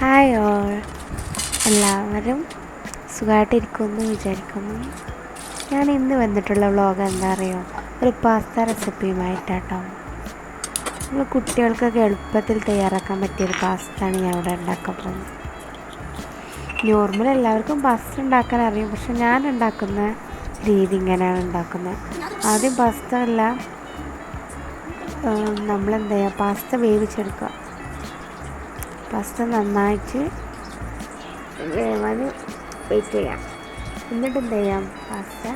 Hi all, എല്ലാവരും സുഖമായിട്ടിരിക്കുമെന്ന് വിചാരിക്കുന്നു. ഞാൻ ഇന്ന് വന്നിട്ടുള്ള വ്ളോഗ് എന്താ അറിയോ, ഒരു പാസ്ത റെസിപ്പിയുമായിട്ടാട്ടോ. നമ്മൾ കുട്ടികൾക്കൊക്കെ എളുപ്പത്തിൽ തയ്യാറാക്കാൻ പറ്റിയൊരു പാസ്തയാണ് ഞാൻ ഇവിടെ ഉണ്ടാക്കാൻ പോകുന്നത്. നോർമൽ എല്ലാവർക്കും പാസ്ത ഉണ്ടാക്കാൻ അറിയും, പക്ഷെ ഞാൻ ഉണ്ടാക്കുന്ന രീതി ഇങ്ങനെയാണ് ഉണ്ടാക്കുന്നത്. ആദ്യം പാസ്ത എല്ലാം നമ്മളെന്താ ചെയ്യുക, പാസ്ത വേവിച്ചെടുക്കുക. പാസ്ത നന്നായിട്ട് വേവാൻ വെയിറ്റ് ചെയ്യാം. എന്നിട്ട് എന്ത് ചെയ്യാം, പാസ്ത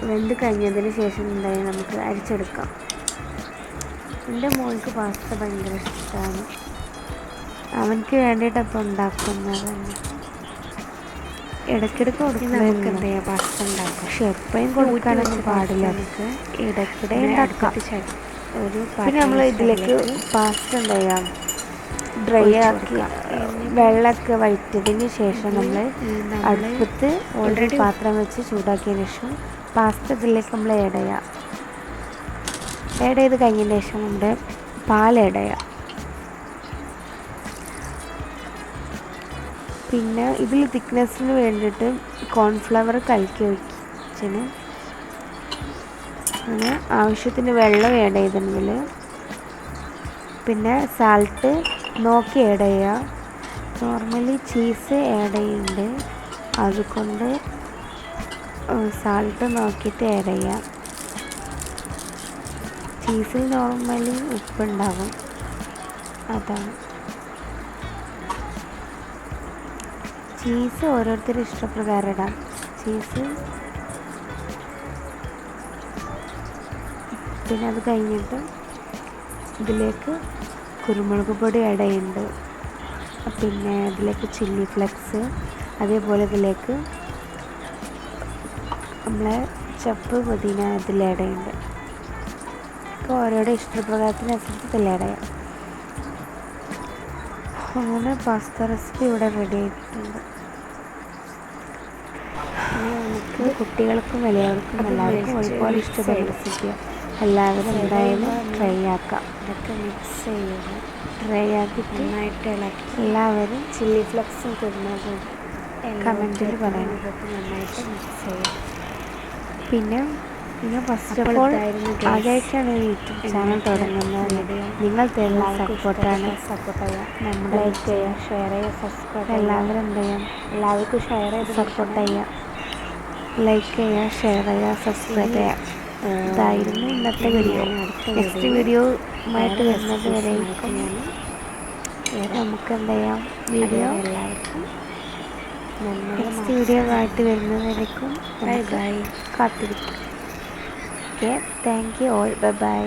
വെന്ത് കഴിഞ്ഞതിന് ശേഷം എന്താ ചെയ്യുക, നമുക്ക് അരിച്ചെടുക്കാം. എൻ്റെ മോൾക്ക് പാസ്ത ഭയങ്കര ഇഷ്ടമാണ്. അവനക്ക് വേണ്ടിയിട്ടപ്പോൾ ഉണ്ടാക്കുന്നത്. ഇടയ്ക്കിടയ്ക്ക് കൊടുക്കുന്നത് നമുക്ക് എന്താ ചെയ്യുക, പാസ്ത ഉണ്ടാക്കാം. പക്ഷെ എപ്പോഴും കൊടുക്കാനൊന്നും പാടില്ല. നമുക്ക് ഇടയ്ക്കിടെ ഉണ്ടാക്കാം. പിന്നെ നമ്മൾ ഇതിലേക്ക് പാസ്ത എന്താ ചെയ്യാം, ഡ്രൈ ആക്കി വെള്ളമൊക്കെ വഴറ്റിയതിന് ശേഷം നമ്മൾ അടുപ്പത്ത് ഓൾറെഡി പാത്രം വെച്ച് ചൂടാക്കിയതിന് ശേഷം പാസ്ത ഇതിലേക്ക് നമ്മൾ ആഡ് ചെയ്ത് കഴിഞ്ഞതിന് ശേഷം നമ്മുടെ പാൽ ആഡ് ചെയ്യാം. പിന്നെ ഇതിൽ തിക്നെസ്സിന് വേണ്ടിയിട്ട് കോൺഫ്ലവർ കലക്കി വെച്ചിന്, അങ്ങനെ ആവശ്യത്തിന് വെള്ളം ആഡ് ചെയ്തിട്ടുണ്ടെങ്കിൽ, പിന്നെ സാൾട്ട് നോക്കി ആഡ് ചെയ്യുക. നോർമലി ചീസ് ആഡ് ചെയ്യുന്നുണ്ട്, അതുകൊണ്ട് സാൾട്ട് നോക്കിയിട്ട് ആഡ് ചെയ്യുക. ചീസിൽ നോർമലി ഉപ്പുണ്ടാകും, അതാണ്. ചീസ് ഓരോരുത്തരും ഇഷ്ടപ്രകാരം ഇടാം. ചീസ് പിന്നെ അത് കഴിഞ്ഞിട്ട് ഇതിലേക്ക് കുരുമുളക് പൊടി ആഡ് ചെയ്യുന്നുണ്ട്. പിന്നെ ഇതിലേക്ക് ചില്ലി ഫ്ലെക്സ്, അതേപോലെ ഇതിലേക്ക് നമ്മളെ ചപ്പ് പുതിന ഇതിൽ ആഡ് ചെയ്യുന്നുണ്ട്. ഓരോരുടെ ഇഷ്ടപ്രകാരത്തിനനുസരിച്ച് ഇതിൽ ആഡ് ചെയ്യാം. അങ്ങനെ പാസ്ത റെസിപ്പി ഇവിടെ റെഡി ആയിട്ടുണ്ട്. നമുക്ക് കുട്ടികൾക്കും വലിയവർക്കും എല്ലാവർക്കും ഒരുപോലെ ഇഷ്ടപ്പെടുന്ന റെസിപ്പിയാണ്. എല്ലാവരും എന്തായാലും ട്രൈ ആക്കാം. ഇതൊക്കെ മിക്സ് ചെയ്യുക, ട്രൈ ആക്കിയിട്ട് നന്നായിട്ട് ഇളക്കി എല്ലാവരും ചില്ലി ഫ്ലെക്സും തിന്നത് കമൻറ്റിൽ പറയണം. ഇതൊക്കെ നന്നായിട്ട് മിക്സ് ചെയ്യുക. പിന്നെ ഫസ്റ്റ് ഓഫ് ഓൾ ആദ്യമായിട്ടാണ് യൂട്യൂബ് ചാനൽ തുടങ്ങുന്നത്. നിങ്ങൾ തരുന്ന സപ്പോർട്ട് ചെയ്യുക, നമ്മുടെ ലൈക്ക് ചെയ്യുക, ഷെയർ ചെയ്യുക, സബ്സ്ക്രൈബ്. എല്ലാവരും എന്ത് ചെയ്യാം, എല്ലാവർക്കും ഷെയർ ചെയ്ത് സപ്പോർട്ട് ചെയ്യുക. ലൈക്ക് ചെയ്യുക, ഷെയർ ചെയ്യുക, സബ്സ്ക്രൈബ് ചെയ്യുക. ഇതായിരുന്നു ഇന്നത്തെ വീഡിയോ. നെക്സ്റ്റ് വീഡിയോയുമായിട്ട് വരുന്നത് വരെയായിരിക്കും നമുക്ക് എന്ത് ചെയ്യാം, വീഡിയോ എല്ലാവർക്കും നെക്സ്റ്റ് വീഡിയോ ആയിട്ട് വരുന്നത് വരേക്കും ബൈ ബൈ, കാത്തിരിക്കും. Okay, thank you all, bye bye.